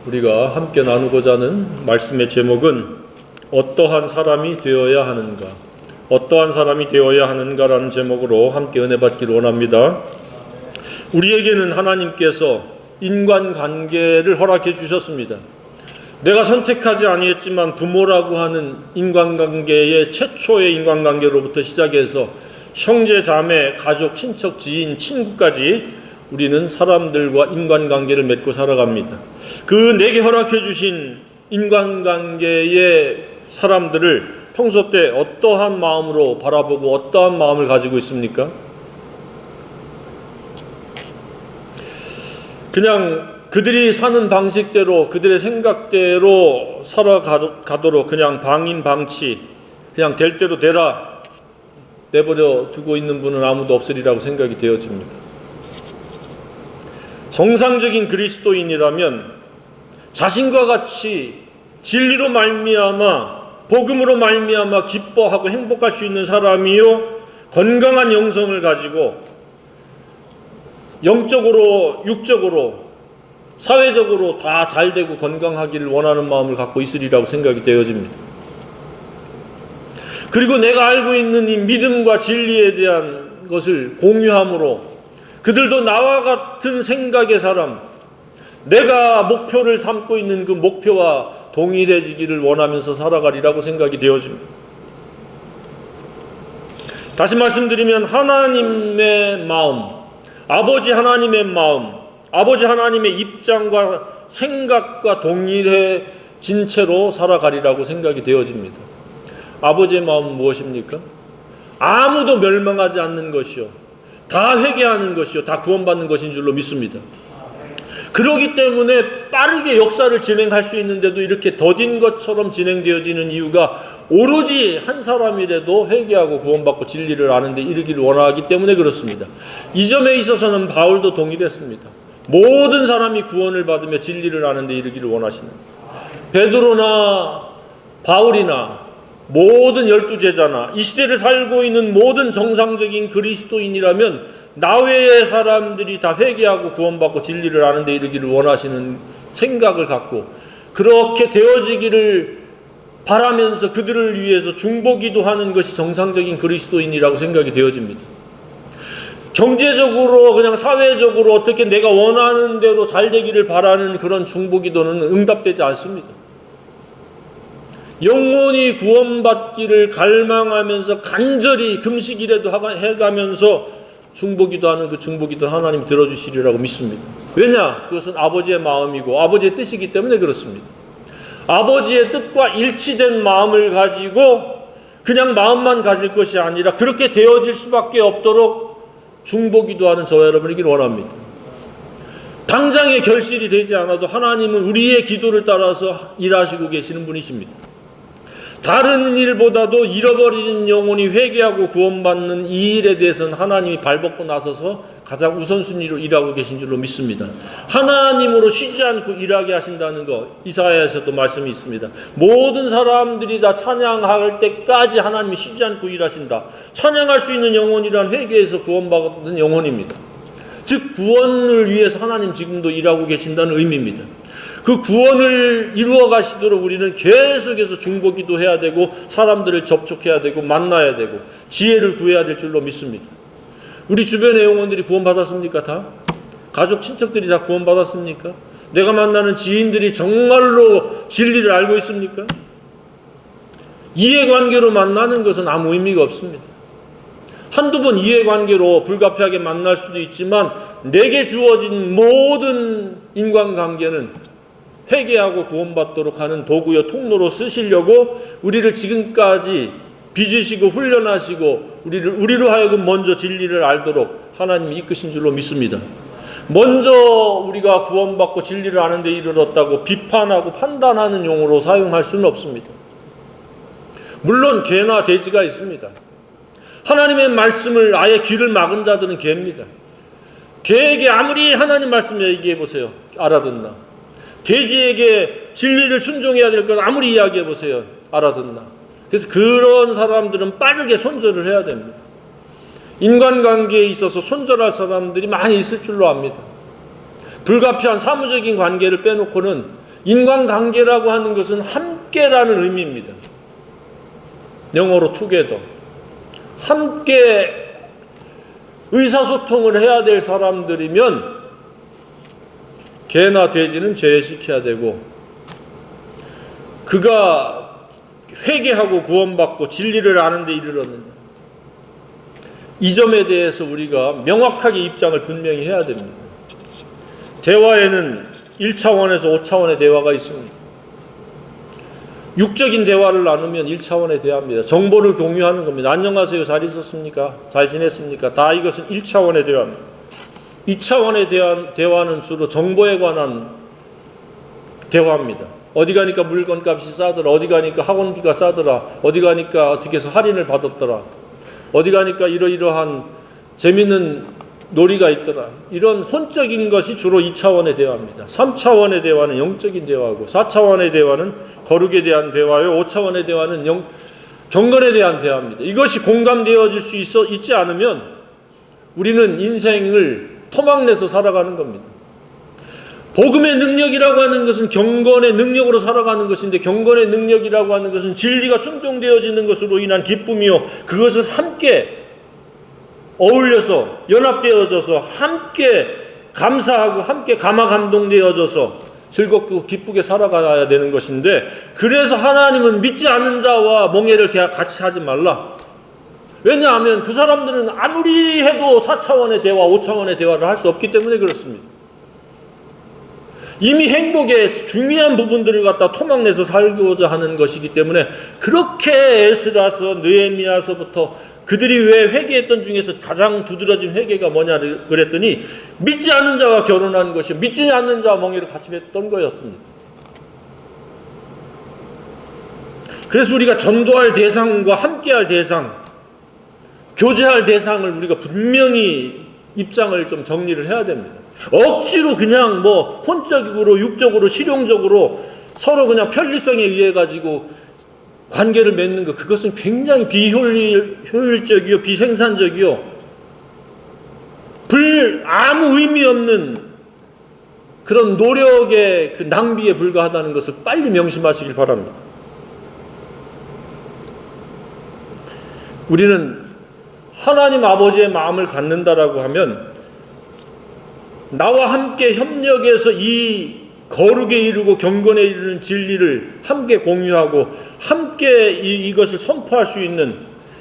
우리가 함께 나누고자 하는 말씀의 제목은 어떠한 사람이 되어야 하는가, 어떠한 사람이 되어야 하는가라는 제목으로 함께 은혜 받기를 원합니다. 우리에게는 하나님께서 인간관계를 허락해 주셨습니다. 내가 선택하지 아니했지만 부모라고 하는 인간관계의 최초의 인간관계로부터 시작해서 형제, 자매, 가족, 친척, 지인, 친구까지 우리는 사람들과 인간관계를 맺고 살아갑니다. 그 내게 허락해 주신 인간관계의 사람들을 평소 때 어떠한 마음으로 바라보고 어떠한 마음을 가지고 있습니까? 그냥 그들이 사는 방식대로 그들의 생각대로 살아가도록 그냥 방임방치, 그냥 될 대로 되라 내버려 두고 있는 분은 아무도 없으리라고 생각이 되어집니다. 정상적인 그리스도인이라면 자신과 같이 진리로 말미암아 복음으로 말미암아 기뻐하고 행복할 수 있는 사람이요, 건강한 영성을 가지고 영적으로 육적으로 사회적으로 다 잘되고 건강하기를 원하는 마음을 갖고 있으리라고 생각이 되어집니다. 그리고 내가 알고 있는 이 믿음과 진리에 대한 것을 공유함으로 그들도 나와 같은 생각의 사람, 내가 목표를 삼고 있는 그 목표와 동일해지기를 원하면서 살아가리라고 생각이 되어집니다. 다시 말씀드리면 하나님의 마음, 아버지 하나님의 마음, 아버지 하나님의 입장과 생각과 동일해진 채로 살아가리라고 생각이 되어집니다. 아버지의 마음은 무엇입니까? 아무도 멸망하지 않는 것이요, 다 회개하는 것이요, 다 구원받는 것인 줄로 믿습니다. 그렇기 때문에 빠르게 역사를 진행할 수 있는데도 이렇게 더딘 것처럼 진행되어지는 이유가 오로지 한 사람이라도 회개하고 구원받고 진리를 아는 데 이르기를 원하기 때문에 그렇습니다. 이 점에 있어서는 바울도 동일했습니다. 모든 사람이 구원을 받으며 진리를 아는 데 이르기를 원하시는, 베드로나 바울이나 모든 12제자나 이 시대를 살고 있는 모든 정상적인 그리스도인이라면 나 외의 사람들이 다 회개하고 구원받고 진리를 아는 데 이르기를 원하시는 생각을 갖고 그렇게 되어지기를 바라면서 그들을 위해서 중보기도 하는 것이 정상적인 그리스도인이라고 생각이 되어집니다. 경제적으로 그냥 사회적으로 어떻게 내가 원하는 대로 잘 되기를 바라는 그런 중보기도는 응답되지 않습니다. 영혼이 구원받기를 갈망하면서 간절히 금식이라도 해가면서 중보기도하는 그 중보기도를 하나님이 들어주시리라고 믿습니다. 왜냐? 그것은 아버지의 마음이고 아버지의 뜻이기 때문에 그렇습니다. 아버지의 뜻과 일치된 마음을 가지고 그냥 마음만 가질 것이 아니라 그렇게 되어질 수밖에 없도록 중보기도하는 저와 여러분이길 원합니다. 당장의 결실이 되지 않아도 하나님은 우리의 기도를 따라서 일하시고 계시는 분이십니다. 다른 일보다도 잃어버린 영혼이 회개하고 구원받는 이 일에 대해서는 하나님이 발벗고 나서서 가장 우선순위로 일하고 계신 줄로 믿습니다. 하나님으로 쉬지 않고 일하게 하신다는 것, 이사야에서도 말씀이 있습니다. 모든 사람들이 다 찬양할 때까지 하나님이 쉬지 않고 일하신다. 찬양할 수 있는 영혼이란 회개에서 구원받는 영혼입니다. 즉 구원을 위해서 하나님 지금도 일하고 계신다는 의미입니다. 그 구원을 이루어 가시도록 우리는 계속해서 중보기도 해야 되고 사람들을 접촉해야 되고 만나야 되고 지혜를 구해야 될 줄로 믿습니다. 우리 주변의 영혼들이 구원받았습니까? 다? 가족 친척들이 다 구원받았습니까? 내가 만나는 지인들이 정말로 진리를 알고 있습니까? 이해관계로 만나는 것은 아무 의미가 없습니다. 한두 번 이해관계로 불가피하게 만날 수도 있지만 내게 주어진 모든 인간관계는 회개하고 구원받도록 하는 도구요 통로로 쓰시려고 우리를 지금까지 빚으시고 훈련하시고 우리로 하여금 먼저 진리를 알도록 하나님이 이끄신 줄로 믿습니다. 먼저 우리가 구원받고 진리를 아는 데 이르렀다고 비판하고 판단하는 용어로 사용할 수는 없습니다. 물론 개나 돼지가 있습니다. 하나님의 말씀을 아예 귀를 막은 자들은 개입니다. 개에게 아무리 하나님 말씀 얘기해 보세요. 알아듣나? 돼지에게 진리를 순종해야 될 것 아무리 이야기해 보세요. 알아듣나? 그래서 그런 사람들은 빠르게 손절을 해야 됩니다. 인간관계에 있어서 손절할 사람들이 많이 있을 줄로 압니다. 불가피한 사무적인 관계를 빼놓고는 인간관계라고 하는 것은 함께라는 의미입니다. 영어로 together. 함께 의사소통을 해야 될 사람들이면 개나 돼지는 제외시켜야 되고, 그가 회개하고 구원받고 진리를 아는 데 이르렀느냐, 이 점에 대해서 우리가 명확하게 입장을 분명히 해야 됩니다. 대화에는 1차원에서 5차원의 대화가 있습니다. 육적인 대화를 나누면 1차원의 대화입니다. 정보를 공유하는 겁니다. 안녕하세요, 잘 있었습니까? 잘 지냈습니까? 다 이것은 1차원의 대화입니다. 2차원의 대화는 주로 정보에 관한 대화입니다. 어디 가니까 물건값이 싸더라, 어디 가니까 학원비가 싸더라, 어디 가니까 어떻게 해서 할인을 받았더라, 어디 가니까 이러이러한 재밌는 놀이가 있더라. 이런 혼적인 것이 주로 2차원의 대화입니다. 3차원의 대화는 영적인 대화고, 4차원의 대화는 거룩에 대한 대화요, 5차원의 대화는 경건에 대한 대화입니다. 이것이 공감되어질 수 있지 않으면 우리는 인생을 토막내서 살아가는 겁니다. 복음의 능력이라고 하는 것은 경건의 능력으로 살아가는 것인데, 경건의 능력이라고 하는 것은 진리가 순종되어지는 것으로 인한 기쁨이요, 그것을 함께 어울려서 연합되어져서 함께 감사하고 함께 감화감동되어져서 즐겁고 기쁘게 살아가야 되는 것인데, 그래서 하나님은 믿지 않는 자와 몽해를 같이 하지 말라. 왜냐하면 그 사람들은 아무리 해도 4차원의 대화, 5차원의 대화를 할 수 없기 때문에 그렇습니다. 이미 행복의 중요한 부분들을 갖다 토막내서 살고자 하는 것이기 때문에, 그렇게 에스라서 느헤미야서부터 그들이 왜 회개했던 중에서 가장 두드러진 회개가 뭐냐 그랬더니, 믿지 않는 자와 결혼하는 것이요, 믿지 않는 자와 멍에를 같이 했던 거였습니다. 그래서 우리가 전도할 대상과 함께할 대상, 교제할 대상을 우리가 분명히 입장을 좀 정리를 해야 됩니다. 억지로 그냥 뭐 혼적으로 육적으로 실용적으로 서로 그냥 편리성에 의해 가지고 관계를 맺는 것, 그것은 굉장히 비효율적이요, 비생산적이요, 아무 의미 없는 그런 노력의 그 낭비에 불과하다는 것을 빨리 명심하시길 바랍니다. 우리는 하나님 아버지의 마음을 갖는다라고 하면 나와 함께 협력해서 이 거룩에 이르고 경건에 이르는 진리를 함께 공유하고 함께 이것을 선포할 수 있는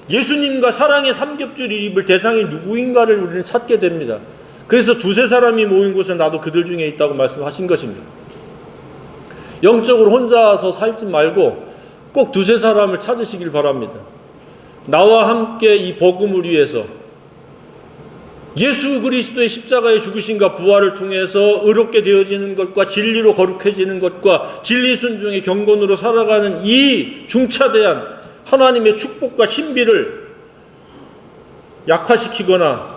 예수님과 사랑의 삼겹줄을 입을 대상이 누구인가를 우리는 찾게 됩니다. 그래서 두세 사람이 모인 곳에 나도 그들 중에 있다고 말씀하신 것입니다. 영적으로 혼자서 살지 말고 꼭 두세 사람을 찾으시길 바랍니다. 나와 함께 이 복음을 위해서 예수 그리스도의 십자가의 죽으심과 부활을 통해서 의롭게 되어지는 것과 진리로 거룩해지는 것과 진리 순종의 경건으로 살아가는 이 중차대한 하나님의 축복과 신비를 약화시키거나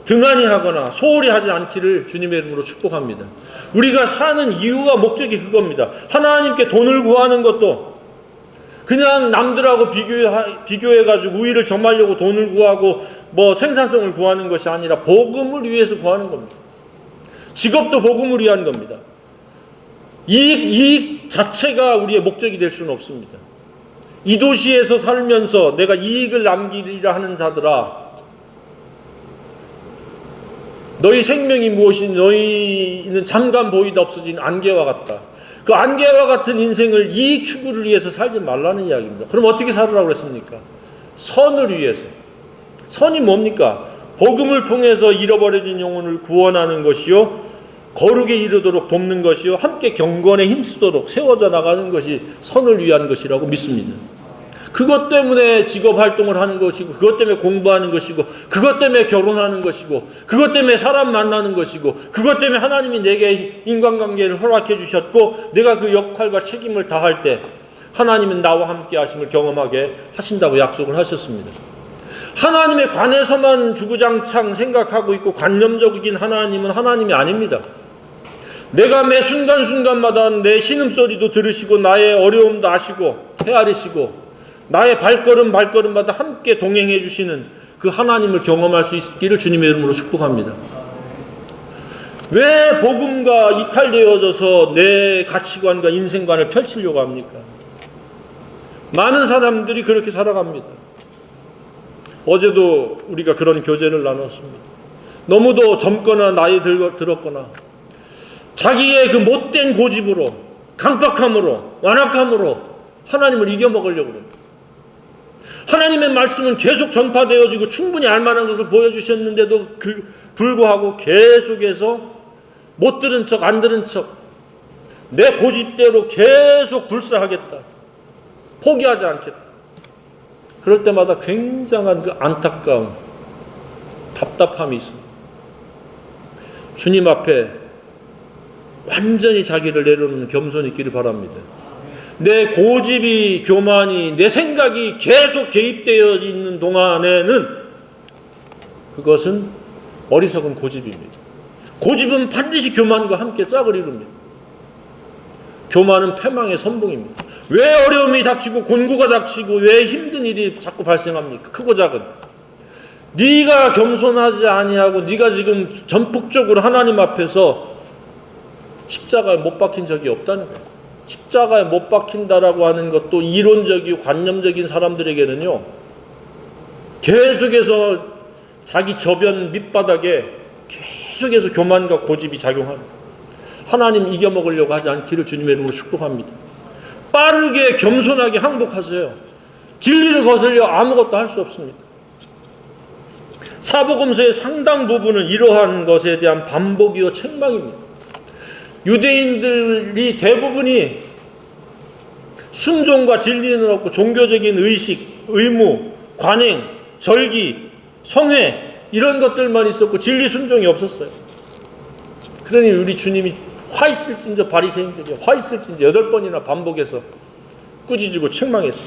등한히 하거나 소홀히 하지 않기를 주님의 이름으로 축복합니다. 우리가 사는 이유와 목적이 그겁니다. 하나님께 돈을 구하는 것도 그냥 남들하고 비교해가지고 우위를 점하려고 돈을 구하고 뭐 생산성을 구하는 것이 아니라 복음을 위해서 구하는 겁니다. 직업도 복음을 위한 겁니다. 이익 자체가 우리의 목적이 될 수는 없습니다. 이 도시에서 살면서 내가 이익을 남기리라 하는 자들아, 너희 생명이 무엇이니 너희는 잠깐 보이다 없어진 안개와 같다. 그 안개와 같은 인생을 이익 추구를 위해서 살지 말라는 이야기입니다. 그럼 어떻게 살으라고 그랬습니까? 선을 위해서. 선이 뭡니까? 복음을 통해서 잃어버려진 영혼을 구원하는 것이요, 거룩에 이르도록 돕는 것이요, 함께 경건에 힘쓰도록 세워져 나가는 것이 선을 위한 것이라고 믿습니다. 그것 때문에 직업활동을 하는 것이고, 그것 때문에 공부하는 것이고, 그것 때문에 결혼하는 것이고, 그것 때문에 사람 만나는 것이고, 그것 때문에 하나님이 내게 인간관계를 허락해 주셨고, 내가 그 역할과 책임을 다할 때 하나님은 나와 함께 하심을 경험하게 하신다고 약속을 하셨습니다. 하나님에 관해서만 주구장창 생각하고 있고 관념적인 하나님은 하나님이 아닙니다. 내가 매 순간순간마다 내 신음소리도 들으시고 나의 어려움도 아시고 헤아리시고 나의 발걸음마다 함께 동행해 주시는 그 하나님을 경험할 수 있기를 주님의 이름으로 축복합니다. 왜 복음과 이탈되어져서 내 가치관과 인생관을 펼치려고 합니까? 많은 사람들이 그렇게 살아갑니다. 어제도 우리가 그런 교제를 나눴습니다. 너무도 젊거나 나이 들었거나 자기의 그 못된 고집으로, 강박함으로, 완악함으로 하나님을 이겨먹으려고 합니다. 하나님의 말씀은 계속 전파되어지고 충분히 알만한 것을 보여주셨는데도 불구하고 계속해서 못 들은 척, 안 들은 척, 내 고집대로 계속 불사하겠다, 포기하지 않겠다. 그럴 때마다 굉장한 그 안타까움, 답답함이 있습니다. 주님 앞에 완전히 자기를 내려놓는 겸손이 있기를 바랍니다. 내 고집이, 교만이, 내 생각이 계속 개입되어 있는 동안에는 그것은 어리석은 고집입니다. 고집은 반드시 교만과 함께 짝을 이룹니다. 교만은 패망의 선봉입니다. 왜 어려움이 닥치고 곤고가 닥치고 왜 힘든 일이 자꾸 발생합니까? 크고 작은. 네가 겸손하지 아니하고 네가 지금 전폭적으로 하나님 앞에서 십자가에 못 박힌 적이 없다는 거예요. 십자가에 못 박힌다라고 하는 것도 이론적이고 관념적인 사람들에게는요, 계속해서 자기 저변 밑바닥에 계속해서 교만과 고집이 작용합니다. 하나님 이겨먹으려고 하지 않기를 주님의 이름으로 축복합니다. 빠르게 겸손하게 항복하세요. 진리를 거슬려 아무것도 할 수 없습니다. 사복음서의 상당 부분은 이러한 것에 대한 반복이요 책망입니다. 유대인들이 대부분이 순종과 진리는 없고 종교적인 의식, 의무, 관행, 절기, 성회 이런 것들만 있었고 진리 순종이 없었어요. 그러니 우리 주님이 화 있을진저 바리새인들이 화 있을진저 8번이나 반복해서 꾸짖고 책망했어요.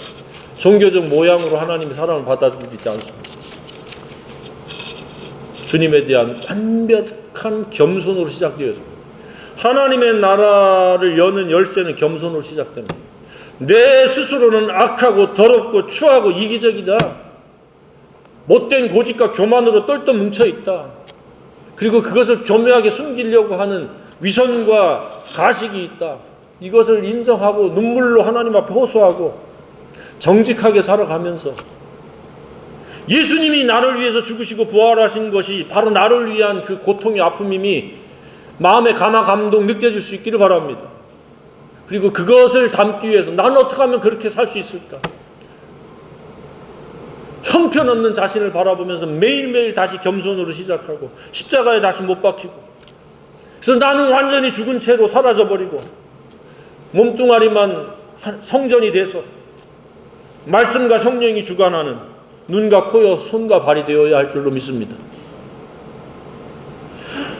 종교적 모양으로 하나님의 사랑을 받아들이지 않습니다. 주님에 대한 완벽한 겸손으로 시작되었습니다. 하나님의 나라를 여는 열쇠는 겸손으로 시작됩니다. 내 스스로는 악하고 더럽고 추하고 이기적이다. 못된 고집과 교만으로 똘똘 뭉쳐있다. 그리고 그것을 교묘하게 숨기려고 하는 위선과 가식이 있다. 이것을 인정하고 눈물로 하나님 앞에 호소하고 정직하게 살아가면서 예수님이 나를 위해서 죽으시고 부활하신 것이 바로 나를 위한 그 고통의 아픔임이 마음의 감화 감동 느껴질 수 있기를 바랍니다. 그리고 그것을 담기 위해서 나는 어떻게 하면 그렇게 살 수 있을까? 형편없는 자신을 바라보면서 매일매일 다시 겸손으로 시작하고 십자가에 다시 못 박히고, 그래서 나는 완전히 죽은 채로 사라져버리고 몸뚱아리만 성전이 돼서 말씀과 성령이 주관하는 눈과 코와 손과 발이 되어야 할 줄로 믿습니다.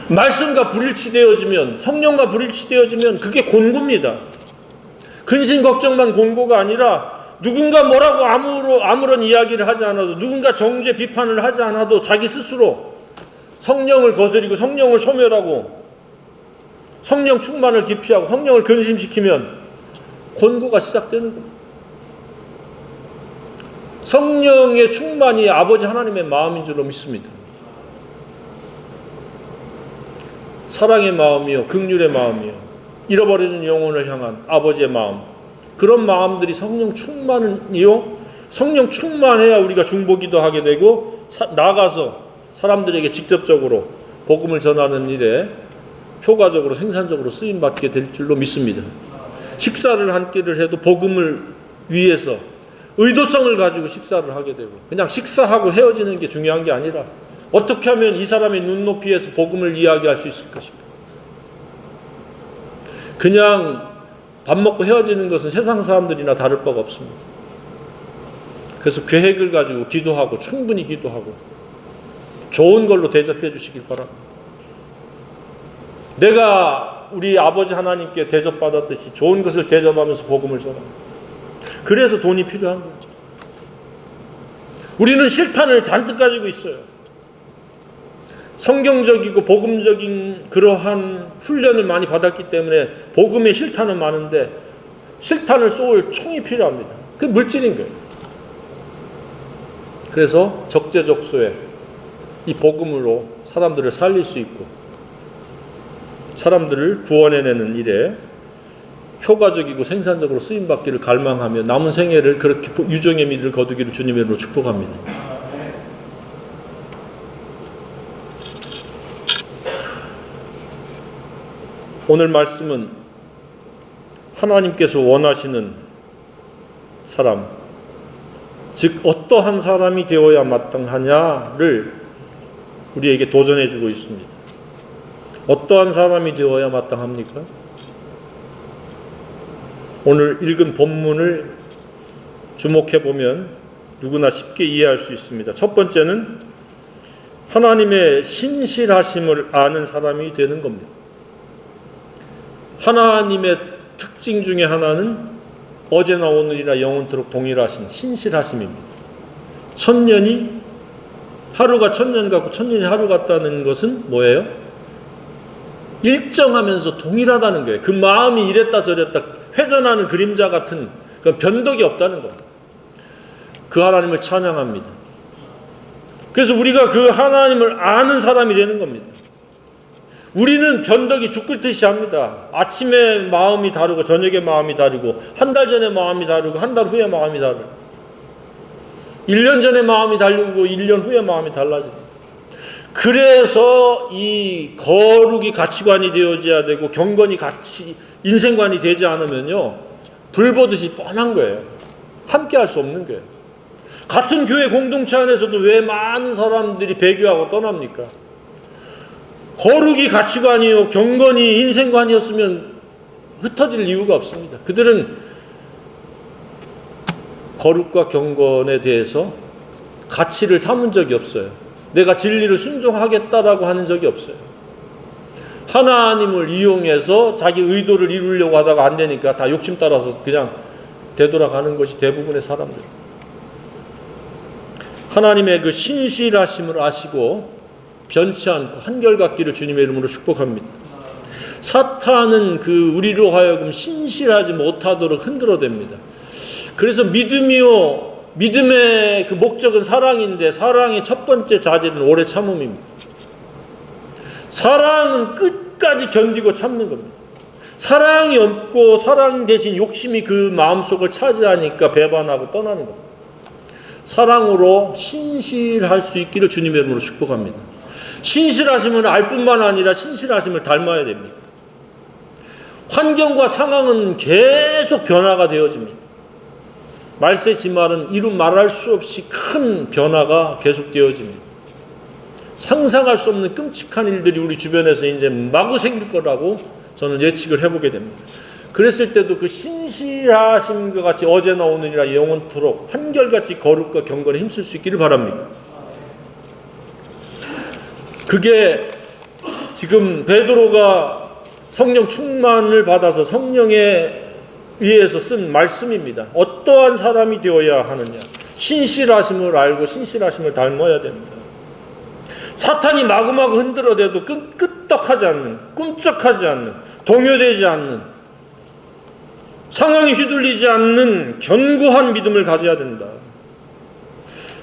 말씀과 불일치되어지면, 성령과 불일치되어지면 그게 곤고입니다. 근심 걱정만 곤고가 아니라 누군가 뭐라고 아무런 이야기를 하지 않아도, 누군가 정죄 비판을 하지 않아도 자기 스스로 성령을 거스리고 성령을 소멸하고 성령 충만을 기피하고 성령을 근심시키면 곤고가 시작되는 겁니다. 성령의 충만이 아버지 하나님의 마음인 줄로 믿습니다. 사랑의 마음이요, 긍휼의 마음이요, 잃어버려진 영혼을 향한 아버지의 마음, 그런 마음들이 성령 충만이요, 성령 충만해야 우리가 중보기도 하게 되고 나아가서 사람들에게 직접적으로 복음을 전하는 일에 효과적으로 생산적으로 쓰임받게 될 줄로 믿습니다. 식사를 한 끼를 해도 복음을 위해서 의도성을 가지고 식사를 하게 되고, 그냥 식사하고 헤어지는 게 중요한 게 아니라 어떻게 하면 이 사람의 눈높이에서 복음을 이야기할 수 있을 것인가. 그냥 밥 먹고 헤어지는 것은 세상 사람들이나 다를 바가 없습니다. 그래서 계획을 가지고 기도하고 충분히 기도하고 좋은 걸로 대접해 주시길 바랍니다. 내가 우리 아버지 하나님께 대접받았듯이 좋은 것을 대접하면서 복음을 전합니다. 그래서 돈이 필요한 거죠. 우리는 실탄을 잔뜩 가지고 있어요. 성경적이고 복음적인 그러한 훈련을 많이 받았기 때문에 복음의 실탄은 많은데 실탄을 쏠 총이 필요합니다. 그 물질인 거예요. 그래서 적재적소에 이 복음으로 사람들을 살릴 수 있고 사람들을 구원해내는 일에 효과적이고 생산적으로 쓰임받기를 갈망하며 남은 생애를 그렇게 유종의 미를 거두기를 주님의 이름으로 축복합니다. 오늘 말씀은 하나님께서 원하시는 사람, 즉 어떠한 사람이 되어야 마땅하냐를 우리에게 도전해 주고 있습니다. 어떠한 사람이 되어야 마땅합니까? 오늘 읽은 본문을 주목해 보면 누구나 쉽게 이해할 수 있습니다. 첫 번째는 하나님의 신실하심을 아는 사람이 되는 겁니다. 하나님의 특징 중에 하나는 어제나 오늘이나 영원토록 동일하신 신실하심입니다. 천년이 하루가 천년 같고 천년이 하루 같다는 것은 뭐예요? 일정하면서 동일하다는 거예요. 그 마음이 이랬다 저랬다 회전하는 그림자 같은 그 변덕이 없다는 겁니다. 그 하나님을 찬양합니다. 그래서 우리가 그 하나님을 아는 사람이 되는 겁니다. 우리는 변덕이 죽을 듯이 합니다. 아침에 마음이 다르고 저녁에 마음이 다르고 한 달 전에 마음이 다르고 한 달 후에 마음이 다르고 1년 전에 마음이 다르고 1년 후에 마음이 달라집니다. 그래서 이 거룩이 가치관이 되어져야 되고 경건이 인생관이 되지 않으면요 불 보듯이 뻔한 거예요. 함께 할 수 없는 거예요. 같은 교회 공동체 안에서도 왜 많은 사람들이 배교하고 떠납니까? 거룩이 가치관이요 경건이 인생관이었으면 흩어질 이유가 없습니다. 그들은 거룩과 경건에 대해서 가치를 삼은 적이 없어요. 내가 진리를 순종하겠다라고 하는 적이 없어요. 하나님을 이용해서 자기 의도를 이루려고 하다가 안 되니까 다 욕심 따라서 그냥 되돌아가는 것이 대부분의 사람들. 하나님의 그 신실하심을 아시고 변치 않고 한결같기를 주님의 이름으로 축복합니다. 사탄은 그 우리로 하여금 신실하지 못하도록 흔들어댑니다. 그래서 믿음의 그 목적은 사랑인데 사랑의 첫 번째 자질은 오래 참음입니다. 사랑은 끝까지 견디고 참는 겁니다. 사랑이 없고 사랑 대신 욕심이 그 마음속을 차지하니까 배반하고 떠나는 겁니다. 사랑으로 신실할 수 있기를 주님의 이름으로 축복합니다. 신실하심을 알 뿐만 아니라 신실하심을 닮아야 됩니다. 환경과 상황은 계속 변화가 되어집니다. 말세지말은 이루 말할 수 없이 큰 변화가 계속되어집니다. 상상할 수 없는 끔찍한 일들이 우리 주변에서 이제 마구 생길 거라고 저는 예측을 해보게 됩니다. 그랬을 때도 그 신실하심과 같이 어제나 오늘이나 영원토록 한결같이 거룩과 경건에 힘쓸 수 있기를 바랍니다. 그게 지금 베드로가 성령 충만을 받아서 성령에 의해서 쓴 말씀입니다. 어떠한 사람이 되어야 하느냐? 신실하심을 알고 신실하심을 닮아야 됩니다. 사탄이 마구마구 흔들어대도 끄떡하지 않는, 꿈쩍하지 않는, 동요되지 않는, 상황이 휘둘리지 않는 견고한 믿음을 가져야 된다.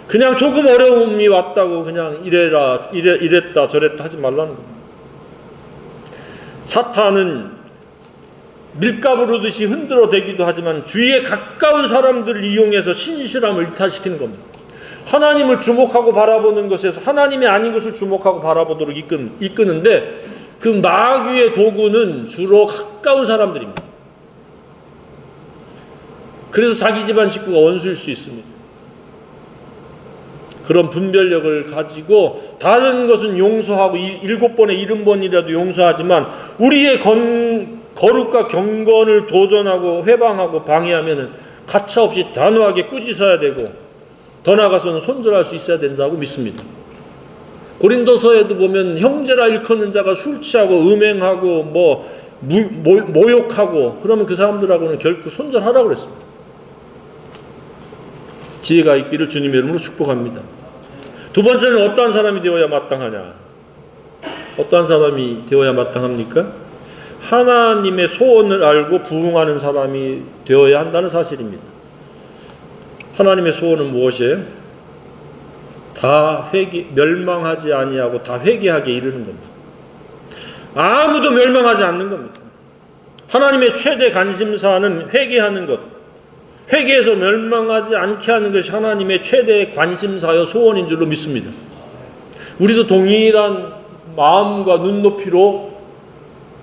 그냥 조금 어려움이 왔다고 그냥 이랬다 저랬다 하지 말라는 겁니다. 사탄은 밀가루 오르듯이 흔들어대기도 하지만 주위에 가까운 사람들을 이용해서 신실함을 이탈시키는 겁니다. 하나님을 주목하고 바라보는 것에서 하나님이 아닌 것을 주목하고 바라보도록 이끄는데 그 마귀의 도구는 주로 가까운 사람들입니다. 그래서 자기 집안 식구가 원수일 수 있습니다. 그런 분별력을 가지고 다른 것은 용서하고 7번에 70번이라도 용서하지만 우리의 거룩과 경건을 도전하고 회방하고 방해하면 가차없이 단호하게 꾸짖어야 되고 더 나아가서는 손절할 수 있어야 된다고 믿습니다. 고린도서에도 보면 형제라 일컫는 자가 술 취하고 음행하고 모욕하고 그러면 그 사람들하고는 결코 손절하라고 그랬습니다. 지혜가 있기를 주님의 이름으로 축복합니다. 두 번째는 어떠한 사람이 되어야 마땅하냐? 어떠한 사람이 되어야 마땅합니까? 하나님의 소원을 알고 부응하는 사람이 되어야 한다는 사실입니다. 하나님의 소원은 무엇이에요? 멸망하지 아니하고 다 회개하게 이르는 겁니다. 아무도 멸망하지 않는 겁니다. 하나님의 최대 관심사는 회개하는 것, 회개해서 멸망하지 않게 하는 것이 하나님의 최대 관심사여 소원인 줄로 믿습니다. 우리도 동일한 마음과 눈높이로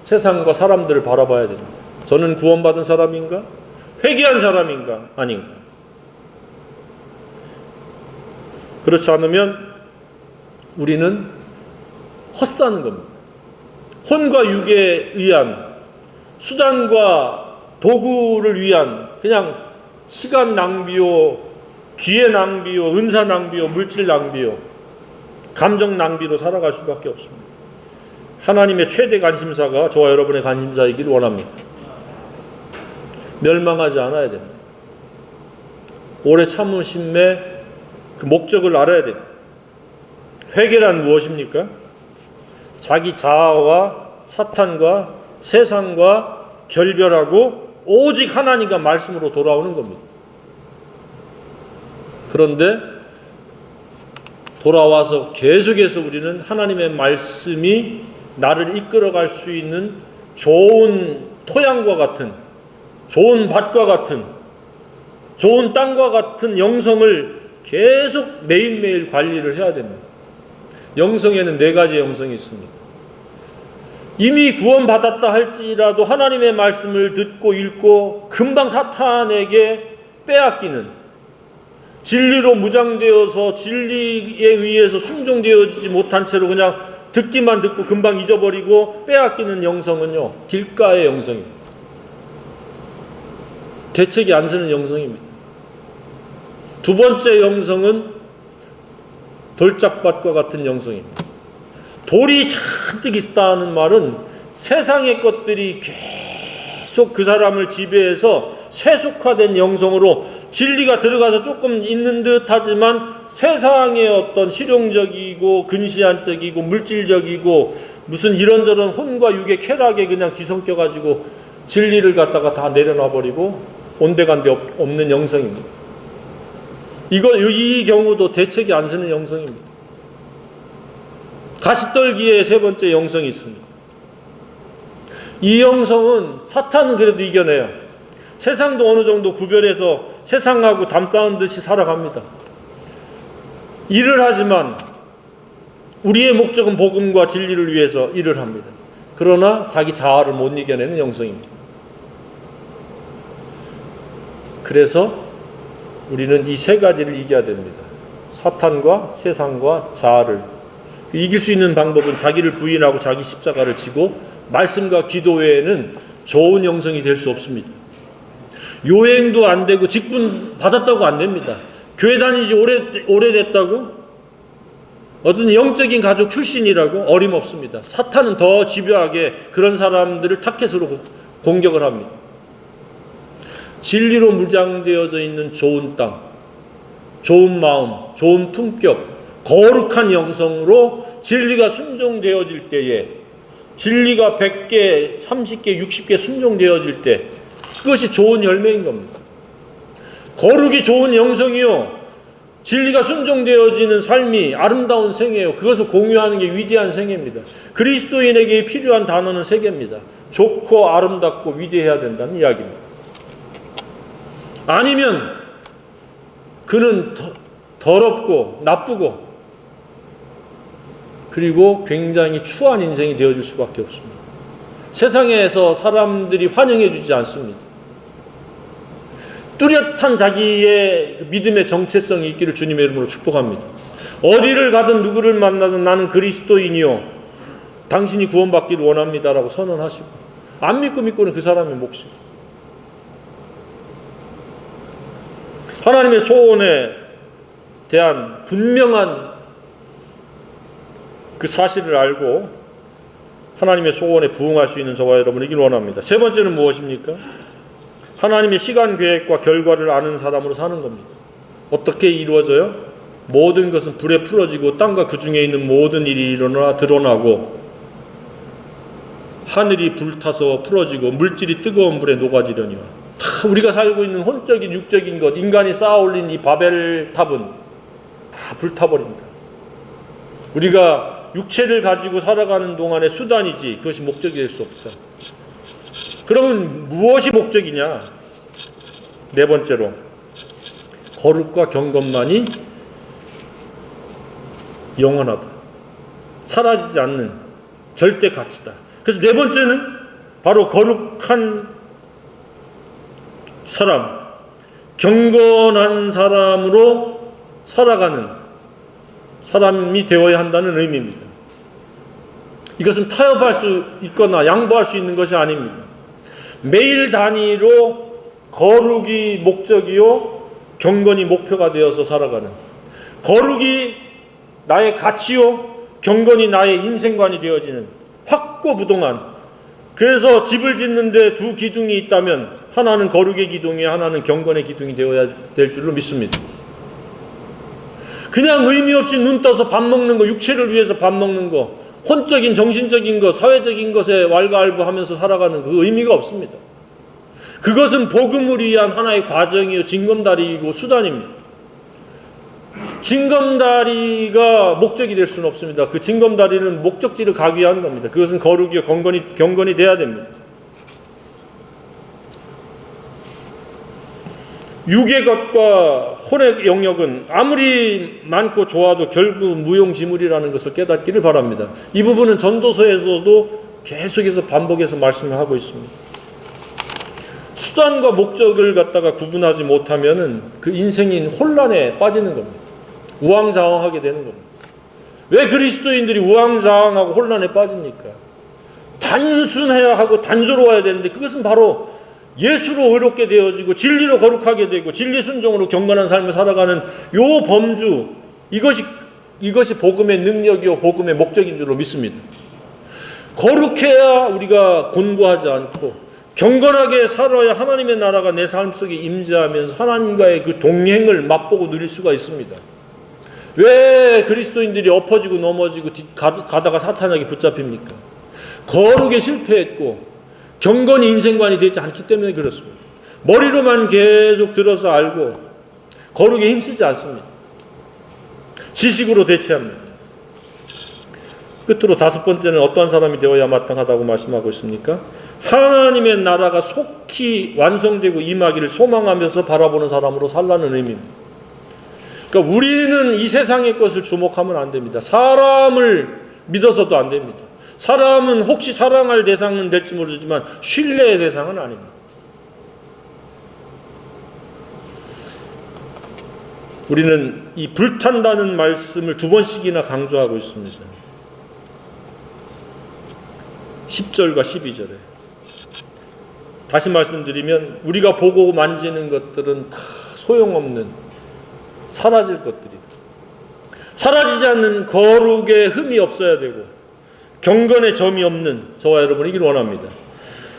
세상과 사람들을 바라봐야 됩니다. 저는 구원받은 사람인가? 회개한 사람인가? 아닌가? 그렇지 않으면 우리는 헛사는 겁니다. 혼과 육에 의한 수단과 도구를 위한 그냥 시간 낭비요, 기회 낭비요, 은사 낭비요, 물질 낭비요, 감정 낭비로 살아갈 수밖에 없습니다. 하나님의 최대 관심사가 저와 여러분의 관심사이길 원합니다. 멸망하지 않아야 됩니다. 오래 참으심의 그 목적을 알아야 됩니다. 회개란 무엇입니까? 자기 자아와 사탄과 세상과 결별하고 오직 하나님과 말씀으로 돌아오는 겁니다. 그런데 돌아와서 계속해서 우리는 하나님의 말씀이 나를 이끌어갈 수 있는 좋은 토양과 같은, 좋은 밭과 같은, 좋은 땅과 같은 영성을 계속 매일매일 관리를 해야 됩니다. 영성에는 4가지의 영성이 있습니다. 이미 구원받았다 할지라도 하나님의 말씀을 듣고 읽고 금방 사탄에게 빼앗기는, 진리로 무장되어서 진리에 의해서 순종되어지지 못한 채로 그냥 듣기만 듣고 금방 잊어버리고 빼앗기는 영성은요, 길가의 영성입니다. 대책이 안 서는 영성입니다. 두 번째 영성은 돌짝밭과 같은 영성입니다. 돌이 잔뜩 있다는 말은 세상의 것들이 계속 그 사람을 지배해서 세속화된 영성으로 진리가 들어가서 조금 있는 듯 하지만 세상의 어떤 실용적이고 근시안적이고 물질적이고 무슨 이런저런 혼과 육의 쾌락에 그냥 뒤섞여가지고 진리를 갖다가 다 내려놔버리고 온데간데 없는 영성입니다. 이 경우도 대책이 안 서는 영성입니다. 가시떨기의 3번째 영성이 있습니다. 이 영성은 사탄은 그래도 이겨내요. 세상도 어느 정도 구별해서 세상하고 담쌓은 듯이 살아갑니다. 일을 하지만 우리의 목적은 복음과 진리를 위해서 일을 합니다. 그러나 자기 자아를 못 이겨내는 영성입니다. 그래서 우리는 이 3가지를 이겨야 됩니다. 사탄과 세상과 자아를. 이길 수 있는 방법은 자기를 부인하고 자기 십자가를 지고 말씀과 기도 외에는 좋은 영성이 될 수 없습니다. 요행도 안 되고 직분 받았다고 안 됩니다. 교회 다니지 오래됐다고 어떤 영적인 가족 출신이라고 어림없습니다. 사탄은 더 집요하게 그런 사람들을 타켓으로 공격을 합니다. 진리로 무장되어져 있는 좋은 땅, 좋은 마음, 좋은 품격, 거룩한 영성으로 진리가 순종되어질 때에, 진리가 100개, 30개, 60개 순종되어질 때 그것이 좋은 열매인 겁니다. 거룩이 좋은 영성이요, 진리가 순종되어지는 삶이 아름다운 생애요. 그것을 공유하는 게 위대한 생애입니다. 그리스도인에게 필요한 단어는 3개입니다. 좋고 아름답고 위대해야 된다는 이야기입니다. 아니면 그는 더럽고 나쁘고 그리고 굉장히 추한 인생이 되어질 수밖에 없습니다. 세상에서 사람들이 환영해 주지 않습니다. 뚜렷한 자기의 믿음의 정체성이 있기를 주님의 이름으로 축복합니다. 어디를 가든 누구를 만나든 나는 그리스도인이요 당신이 구원받기를 원합니다라고 선언하시고, 안 믿고는 그 사람의 몫이에요. 하나님의 소원에 대한 분명한 그 사실을 알고 하나님의 소원에 부응할 수 있는 저와 여러분이길 원합니다. 3번째는 무엇입니까? 하나님의 시간 계획과 결과를 아는 사람으로 사는 겁니다. 어떻게 이루어져요? 모든 것은 불에 풀어지고 땅과 그 중에 있는 모든 일이 드러나고 하늘이 불타서 풀어지고 물질이 뜨거운 불에 녹아지려니와. 다 우리가 살고 있는 혼적인 육적인 것, 인간이 쌓아올린 이 바벨탑은 다 불타버립니다. 우리가 육체를 가지고 살아가는 동안의 수단이지 그것이 목적이 될 수 없다. 그러면 무엇이 목적이냐? 네 번째로 거룩과 경건만이 영원하다. 사라지지 않는 절대 가치다. 그래서 네 번째는 바로 거룩한 사람, 경건한 사람으로 살아가는 사람이 되어야 한다는 의미입니다. 이것은 타협할 수 있거나 양보할 수 있는 것이 아닙니다. 매일 단위로 거룩이 목적이요 경건이 목표가 되어서 살아가는, 거룩이 나의 가치요 경건이 나의 인생관이 되어지는 확고부동한, 그래서 집을 짓는데 두 기둥이 있다면 하나는 거룩의 기둥이, 하나는 경건의 기둥이 되어야 될 줄로 믿습니다. 그냥 의미 없이 눈 떠서 밥 먹는 거, 육체를 위해서 밥 먹는 거, 혼적인 정신적인 것, 사회적인 것에 왈가왈부하면서 살아가는 그 의미가 없습니다. 그것은 복음을 위한 하나의 과정이요 징검다리이고 수단입니다. 징검다리가 목적이 될 수는 없습니다. 그 징검다리는 목적지를 가기 위한 겁니다. 그것은 거룩이요 경건이 돼야 됩니다. 육의 것과 혼의 영역은 아무리 많고 좋아도 결국 무용지물이라는 것을 깨닫기를 바랍니다. 이 부분은 전도서에서도 계속해서 반복해서 말씀을 하고 있습니다. 수단과 목적을 갖다가 구분하지 못하면은 그 인생인 혼란에 빠지는 겁니다. 우왕좌왕하게 되는 겁니다. 왜 그리스도인들이 우왕좌왕하고 혼란에 빠집니까? 단순해야 하고 단조로워야 되는데 그것은 바로 예수로 의롭게 되어지고 진리로 거룩하게 되고 진리 순종으로 경건한 삶을 살아가는 요 범주, 이것이 복음의 능력이요 복음의 목적인 줄로 믿습니다. 거룩해야 우리가 곤고하지 않고 경건하게 살아야 하나님의 나라가 내 삶 속에 임재하면서 하나님과의 그 동행을 맛보고 누릴 수가 있습니다. 왜 그리스도인들이 엎어지고 넘어지고 가다가 사탄에게 붙잡힙니까? 거룩에 실패했고 경건이 인생관이 되지 않기 때문에 그렇습니다. 머리로만 계속 들어서 알고 거룩에 힘쓰지 않습니다. 지식으로 대체합니다. 끝으로 다섯 번째는 어떠한 사람이 되어야 마땅하다고 말씀하고 있습니까? 하나님의 나라가 속히 완성되고 임하기를 소망하면서 바라보는 사람으로 살라는 의미입니다. 그러니까 우리는 이 세상의 것을 주목하면 안 됩니다. 사람을 믿어서도 안 됩니다. 사람은 혹시 사랑할 대상은 될지 모르지만 신뢰의 대상은 아닙니다. 우리는 이 불탄다는 말씀을 두 번씩이나 강조하고 있습니다. 10절과 12절에. 다시 말씀드리면 우리가 보고 만지는 것들은 다 소용없는 사라질 것들이다. 사라지지 않는 거룩의 흠이 없어야 되고 경건의 점이 없는 저와 여러분이길 원합니다.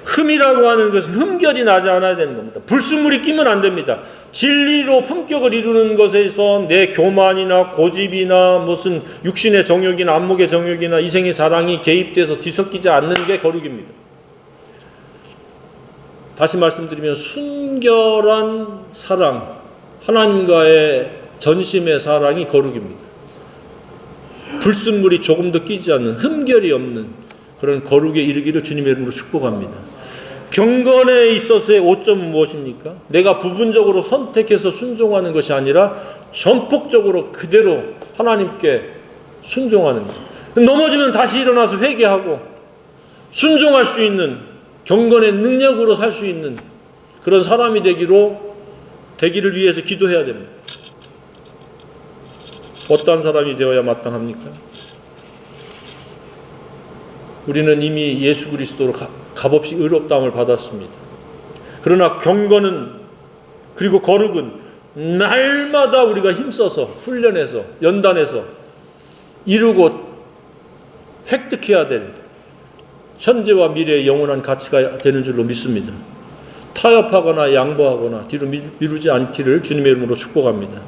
흠이라고 하는 것은 흠결이 나지 않아야 되는 겁니다. 불순물이 끼면 안 됩니다. 진리로 품격을 이루는 것에서 내 교만이나 고집이나 무슨 육신의 정욕이나 안목의 정욕이나 이생의 자랑이 개입돼서 뒤섞이지 않는 게 거룩입니다. 다시 말씀드리면 순결한 사랑, 하나님과의 전심의 사랑이 거룩입니다. 불순물이 조금도 끼지 않는 흠결이 없는 그런 거룩에 이르기를 주님의 이름으로 축복합니다. 경건에 있어서의 오점은 무엇입니까? 내가 부분적으로 선택해서 순종하는 것이 아니라 전폭적으로 그대로 하나님께 순종하는 것. 넘어지면 다시 일어나서 회개하고 순종할 수 있는 경건의 능력으로 살 수 있는 그런 사람이 되기를 위해서 기도해야 됩니다. 어떠한 사람이 되어야 마땅합니까? 우리는 이미 예수 그리스도로 값없이 의롭다함을 받았습니다. 그러나 경건은 그리고 거룩은 날마다 우리가 힘써서 훈련해서 연단해서 이루고 획득해야 될 현재와 미래의 영원한 가치가 되는 줄로 믿습니다. 타협하거나 양보하거나 뒤로 미루지 않기를 주님의 이름으로 축복합니다.